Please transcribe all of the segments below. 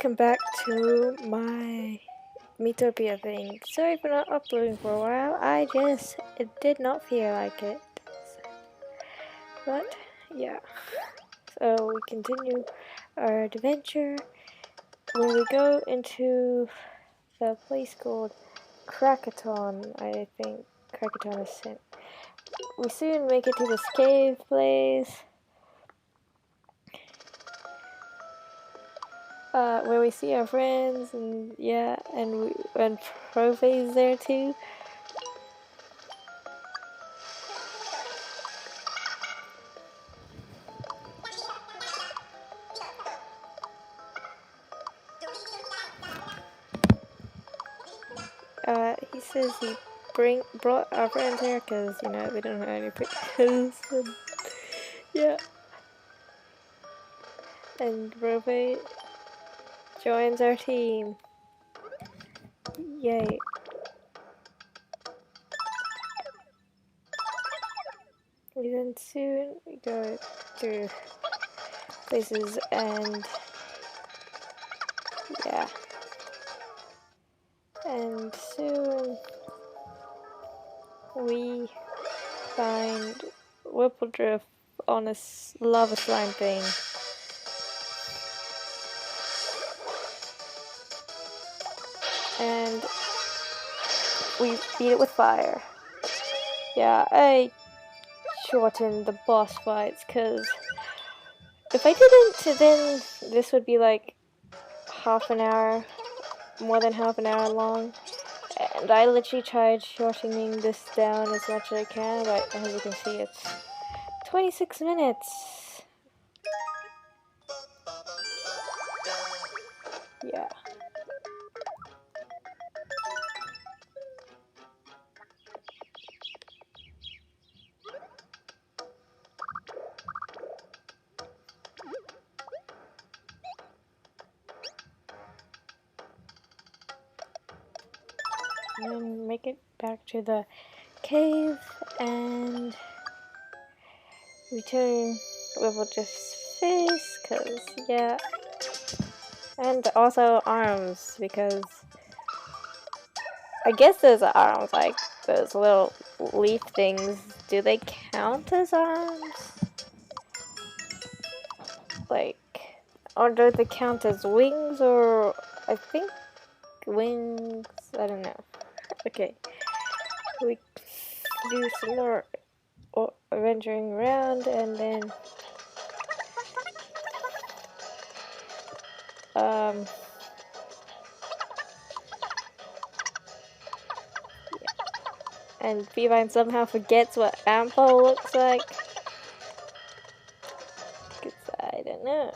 welcome back to my Miitopia thing. Sorry for not uploading for a while. It did not feel like it. But, yeah. So we continue our adventure when we go into the place called Krakaton, I think. Krakaton is sent. We soon make it to this cave place. Where we see our friends, and yeah, and Prove's there too. He says he brought our friends here because, you know, we don't have any pictures. Yeah. And Prove joins our team. Yay. We then soon go through places and yeah. And soon we find Whippledrift on a lava slime thing. And we beat it with fire. Yeah, I shortened the boss fights because if I didn't, then this would be like half an hour, more than half an hour long. And I literally tried shortening this down as much as I can, but as you can see, it's 26 minutes. Yeah. And then make it back to the cave and return Whippledrift's face, cause yeah. And also arms, because I guess those arms, like those little leaf things, do they count as arms? Like, or do they count as wings, or I think wings, I don't know. Okay, we do some more venturing around, and then and Beeline somehow forgets what Ample looks like. Cause I don't know.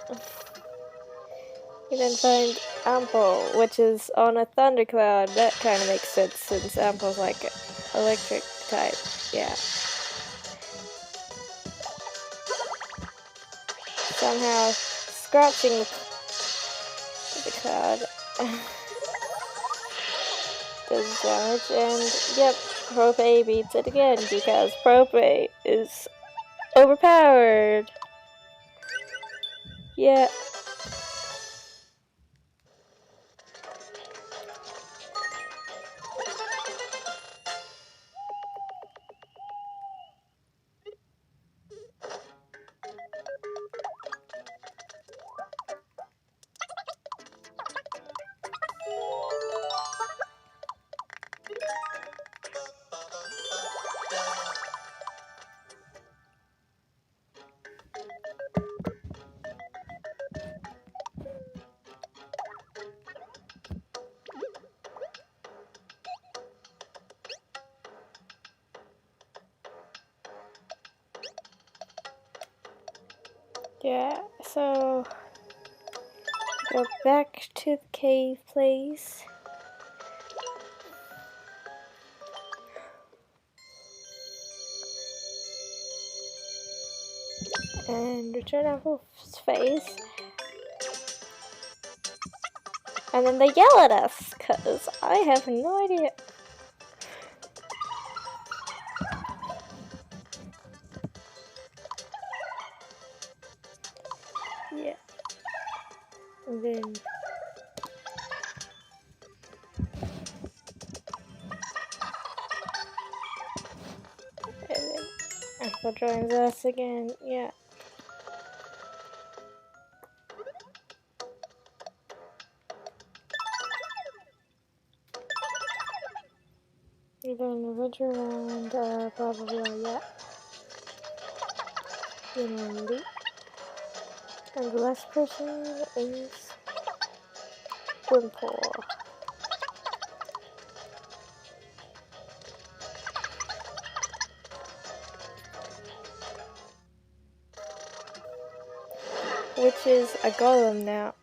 We then find Ample, which is on a thundercloud. That kind of makes sense since Ample's like an electric type. Yeah. Somehow scratching the cloud does damage, and yep, Prope beats it again because Prope is overpowered. Yeah. Yeah, so go back to the cave place. And return Apple's face. And then they yell at us, cause I have no idea. Yeah. And then Apple joins us again, yeah. We're doing an adventure and blah blah blah, yeah. You know, Lee. And the last person is Wimple. Which is a golem now.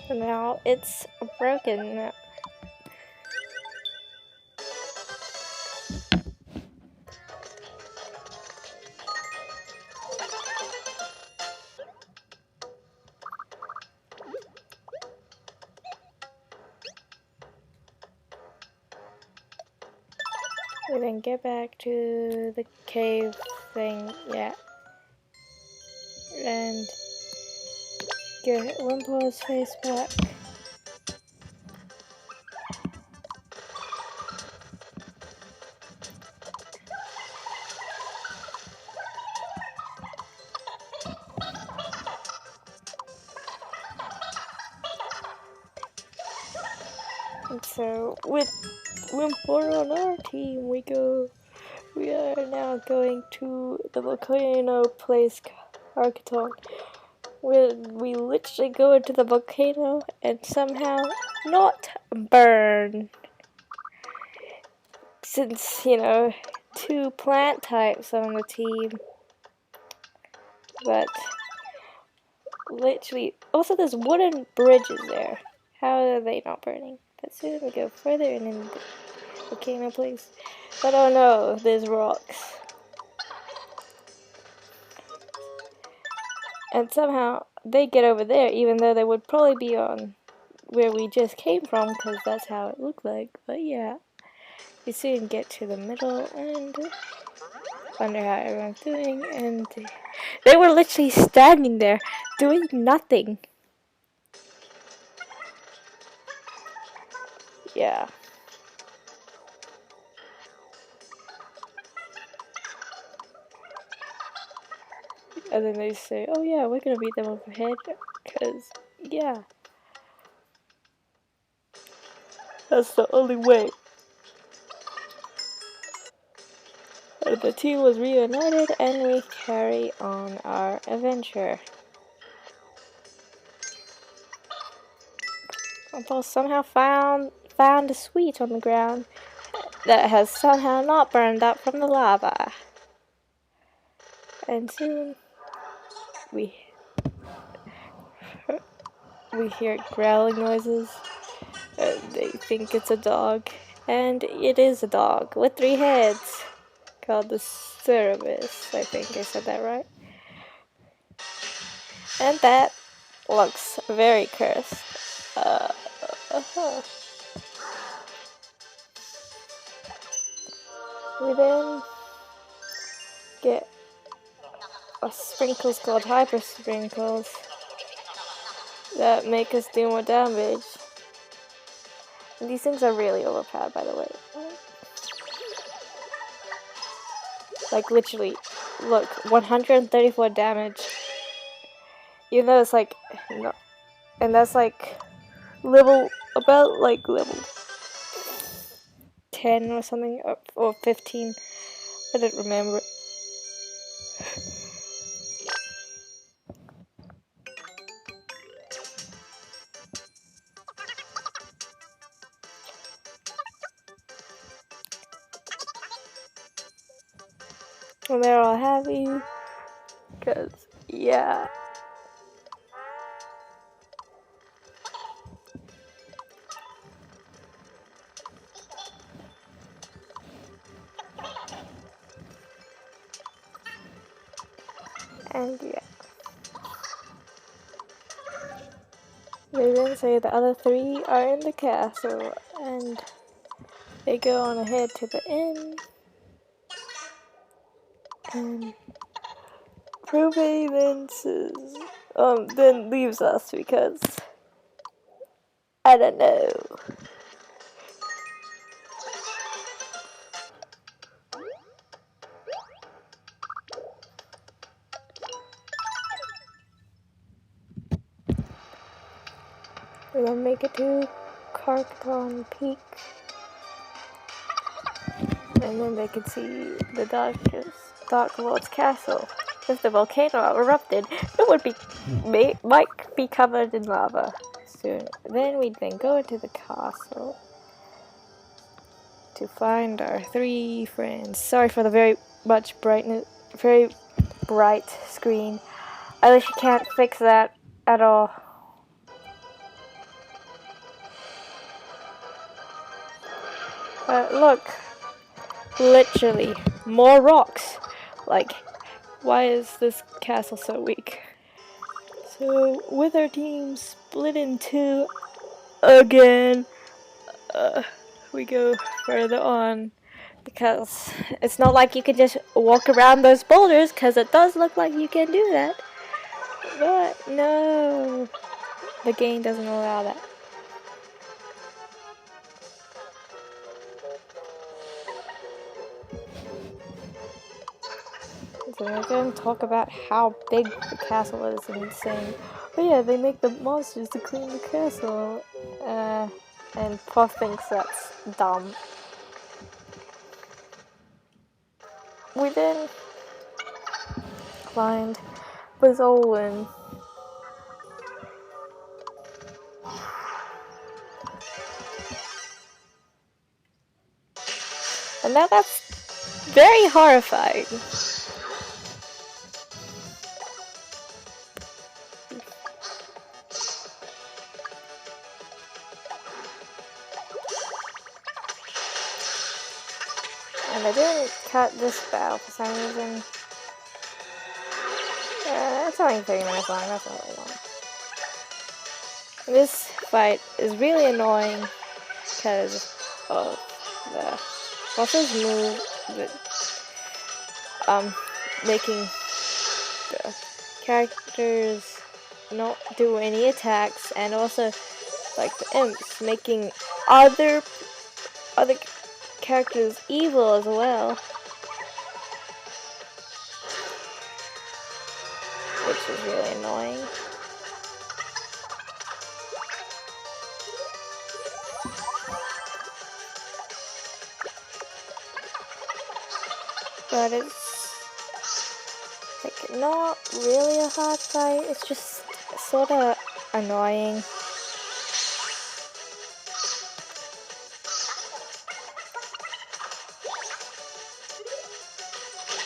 So now it's broken. We then get back to the cave thing, yeah. And get Wimple's face back. And so with Wimple on our team, we are now going to the volcano place, Arkaton. We literally go into the volcano and somehow not burn. Since, you know, 2 plant types on the team. But literally, also there's wooden bridges there. How are they not burning? But soon we go further in the volcano place. But oh no, there's rocks. And somehow they get over there, even though they would probably be on where we just came from, because that's how it looked like. But yeah, we soon get to the middle and wonder how everyone's doing. And they were literally standing there doing nothing. Yeah. And then they say, oh yeah, we're gonna beat them overhead, because, yeah. That's the only way. And the team was reunited, and we carry on our adventure. Paul somehow found a sweet on the ground that has somehow not burned up from the lava. And soon we hear growling noises. They think it's a dog, and it is a dog with 3 heads, called the Cerberus. I think I said that right. And that looks very cursed. We then get sprinkles called hyper sprinkles that make us do more damage. And these things are really overpowered, by the way. Like literally, look, 134 damage. Even though it's like, no, and that's like level, about like level 10 or something, or 15. I don't remember. And they're all happy, cause yeah. And yeah. They then say the other 3 are in the castle, and they go on ahead to the inn. And Ruby then leaves us because I don't know. We're gonna make it to Carcaton Peak, and then they can see the Dark Lord's castle. If the volcano erupted, it would might be covered in lava soon. Then we'd go into the castle to find our 3 friends. Sorry for the very bright screen. I wish you can't fix that at all. But look, literally more rocks. Like, why is this castle so weak? So, with our team split in 2 again, we go further on, because it's not like you can just walk around those boulders, because it does look like you can do that. But no, the game doesn't allow that. So we're going to talk about how big the castle is and saying, oh yeah, they make the monsters to clean the castle. And Puff thinks that's dumb. We then climbed Bazolin. And now that's very horrifying. And I didn't cut this battle for some reason. It's only 30 minutes long, that's not really long. This fight is really annoying because of the bosses move, making the characters not do any attacks, and also like the imps making other characters evil as well, which is really annoying. But it's like not really a hard fight, it's just sort of annoying.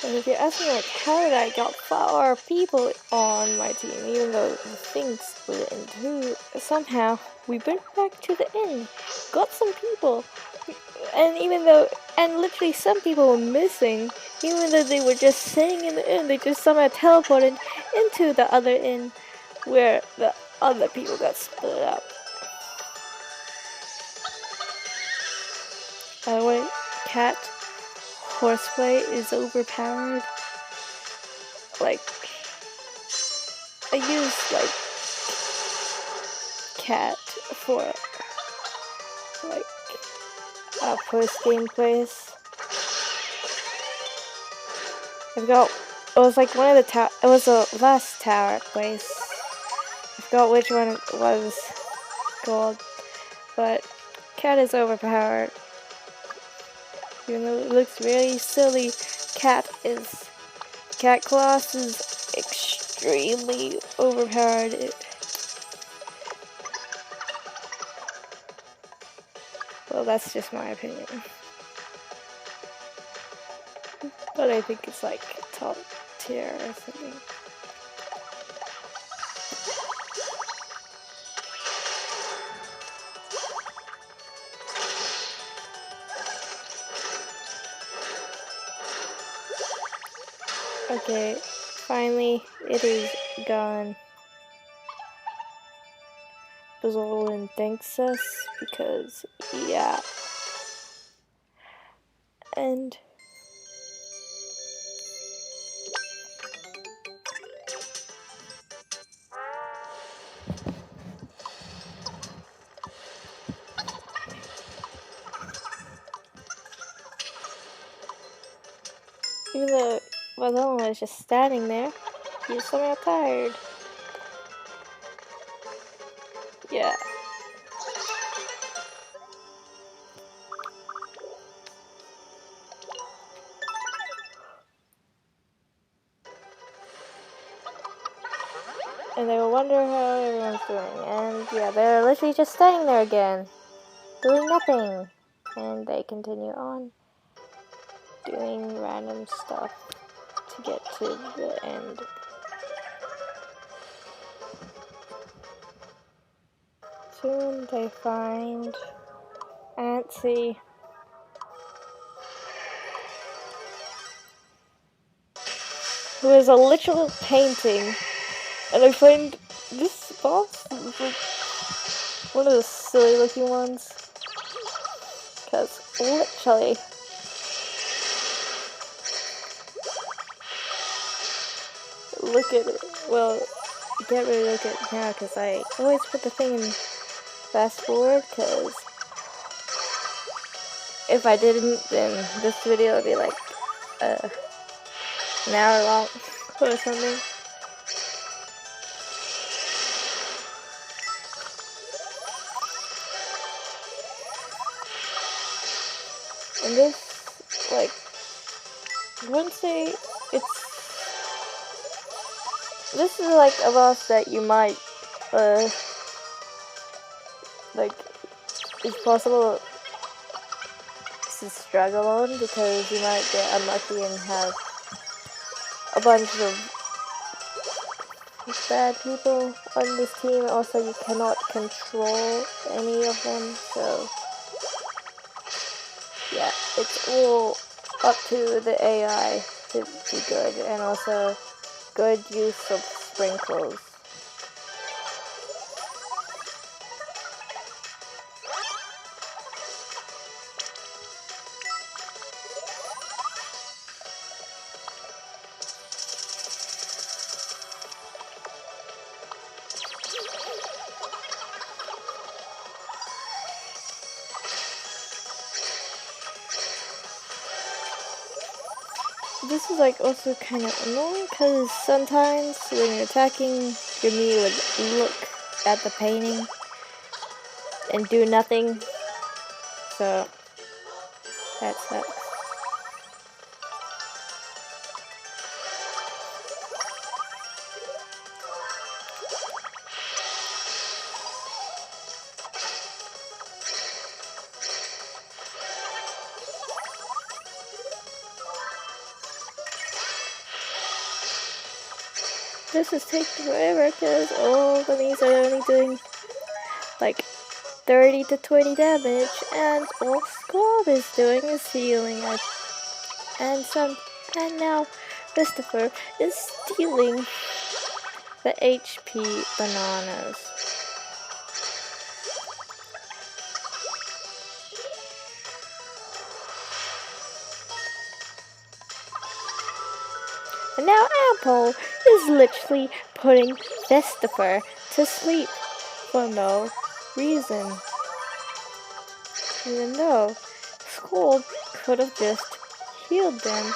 And if you're asking like how did I get 4 people on my team even though the thing split in 2, somehow we went back to the inn, got some people, and literally some people were missing, even though they were just sitting in the inn, they just somehow teleported into the other inn where the other people got split up. By the way, cat horseplay is overpowered. Like, I use like cat for like post-game plays. It was like one of the it was the last tower place. I forgot which one it was called, but cat is overpowered. Even though it looks really silly, cat class is extremely overpowered. Well, that's just my opinion. But I think it's like top tier or something. Okay, finally it is gone. Bazolin thanks us because, yeah. And Even though Bartholomew was just standing there, he was somehow tired. Yeah. And they will wonder how everyone's doing. And yeah, they're literally just standing there again, doing nothing. And they continue on doing random stuff to get to the end. Soon they find Antsy. Who is a literal painting. And I find this boss is like one of the silly looking ones. Because literally, look at it. Well, you can't really look at it now because I always put the thing in fast forward, because if I didn't, then this video would be like an hour long or something. And this, like, I wouldn't say this is like a boss that you might, like, it's possible to struggle on, because you might get unlucky and have a bunch of bad people on this team. Also, you cannot control any of them, so yeah, it's all up to the AI to be good, and also good use of sprinkles. This is like also kind of annoying, because sometimes when you're attacking, your Mii would look at the painting and do nothing, so that sucks. This is taking forever because all the Miis are only doing like 30 to 20 damage, and all Squab is doing is healing it. And now Christopher is stealing the HP bananas. And now Apple is literally putting Christopher to sleep for no reason. Even though Squab could have just healed them.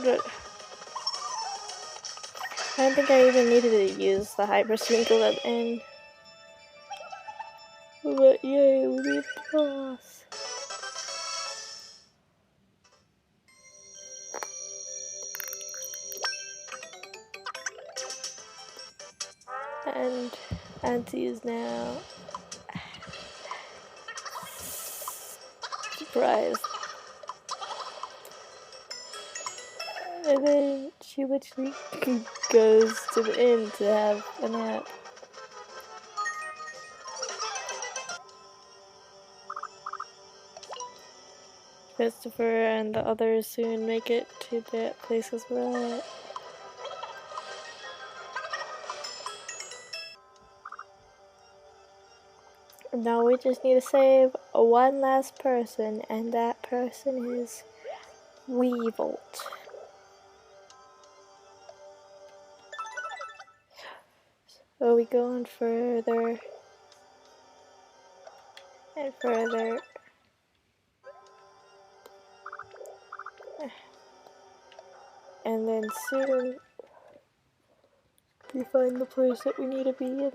But I don't think I even needed to use the Hyper Sprinkle at the end. But yay, we beat the boss. And Auntie is now surprised. And then she literally goes to the inn to have a nap. Christopher and the others soon make it to that place as well. Now we just need to save one last person, and that person is Weevil. So we go on further and further. And then soon we find the place that we need to be in.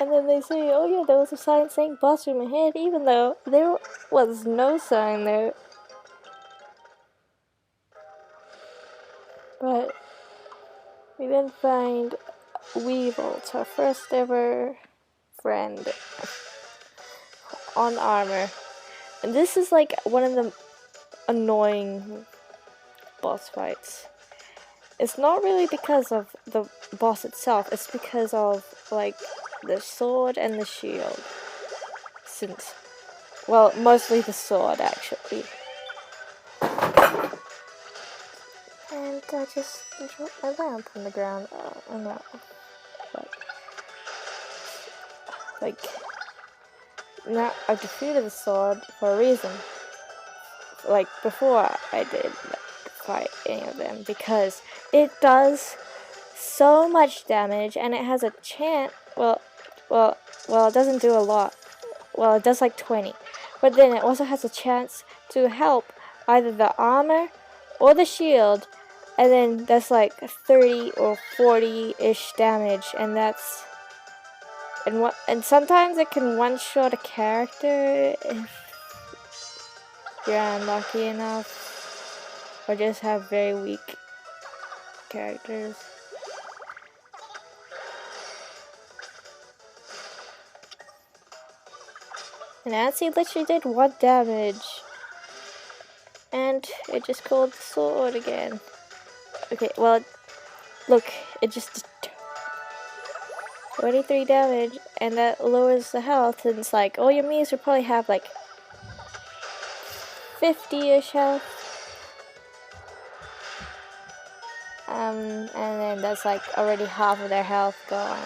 And then they say, oh yeah, there was a sign saying boss room ahead, even though there was no sign there. But we then find Weevil, our first ever friend on armor. And this is like one of the annoying boss fights. It's not really because of the boss itself, it's because of like the sword and the shield. Since, well, mostly the sword actually. And I just dropped my lamp on the ground. Oh no. But, like, now I've defeated the sword for a reason. Like, before I did fight any of them, because it does so much damage and it has a chance. Well, it doesn't do a lot. Well, it does like 20. But then it also has a chance to help either the armor or the shield. And then that's like 30 or 40-ish damage, and that's and sometimes it can one-shot a character if you're unlucky enough, or just have very weak characters. And Nancy literally did 1 damage, and it just called the sword again. Okay, well, look, it just did 23 damage, and that lowers the health, and it's like, all your Miis will probably have like 50-ish health. And then that's like already half of their health gone.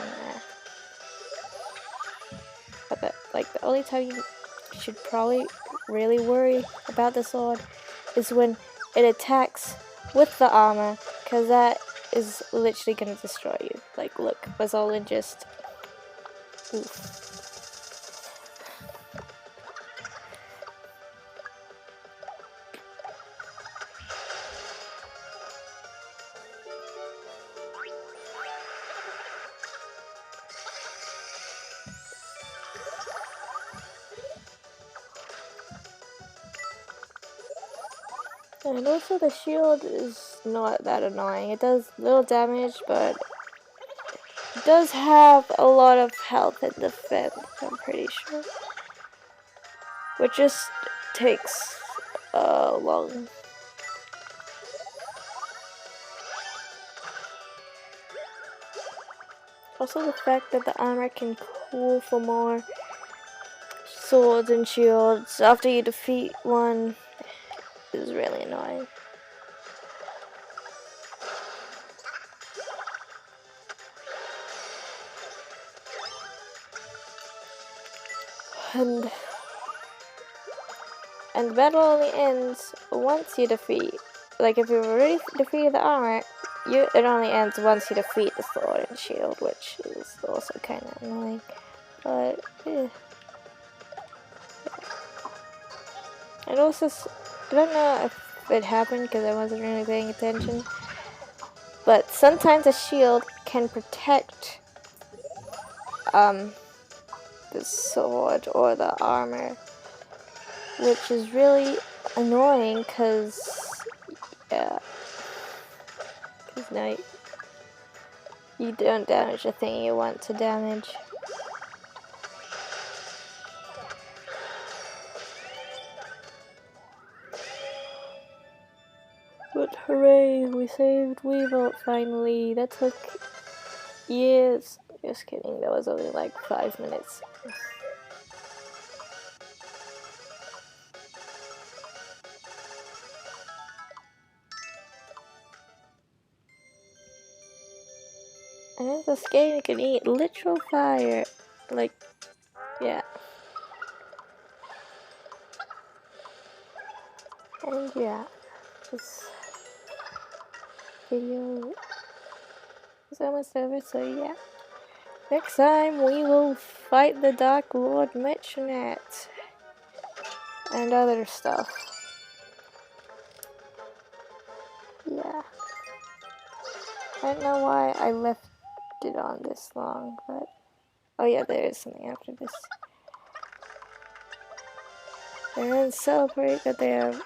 But like the only time you should probably really worry about the sword is when it attacks with the armor, because that is literally gonna destroy you. Like, look, Bazzolan just... Oof. And also the shield is not that annoying. It does little damage, but it does have a lot of health and defense, I'm pretty sure. Which just takes long. Also the fact that the armor can cool for more swords and shields after you defeat one is really annoying. And the battle only ends once you defeat. Like, if you've already defeated the armor, it only ends once you defeat the sword and shield, which is also kind of annoying. But and also, I don't know if it happened because I wasn't really paying attention, but sometimes a shield can protect the sword or the armor, which is really annoying because now you don't damage the thing you want to damage. But hooray, we saved Weevil finally. That took years. Just kidding, that was only like 5 minutes. And this game you can eat literal fire. Like, yeah. And yeah, this video is almost over, so yeah. Next time we will fight the Dark Lord Mitchnet and other stuff. Yeah. I don't know why I left it on this long, but oh yeah, there is something after this. And then celebrate that they have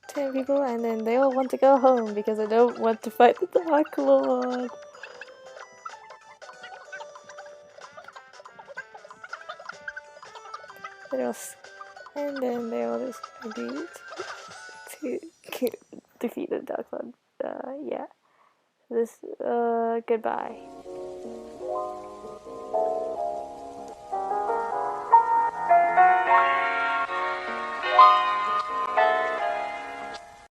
10 people, and then they all want to go home because I don't want to fight the Dark Lord. And then they all just agreed to defeat the Dark Lord. Yeah. Goodbye.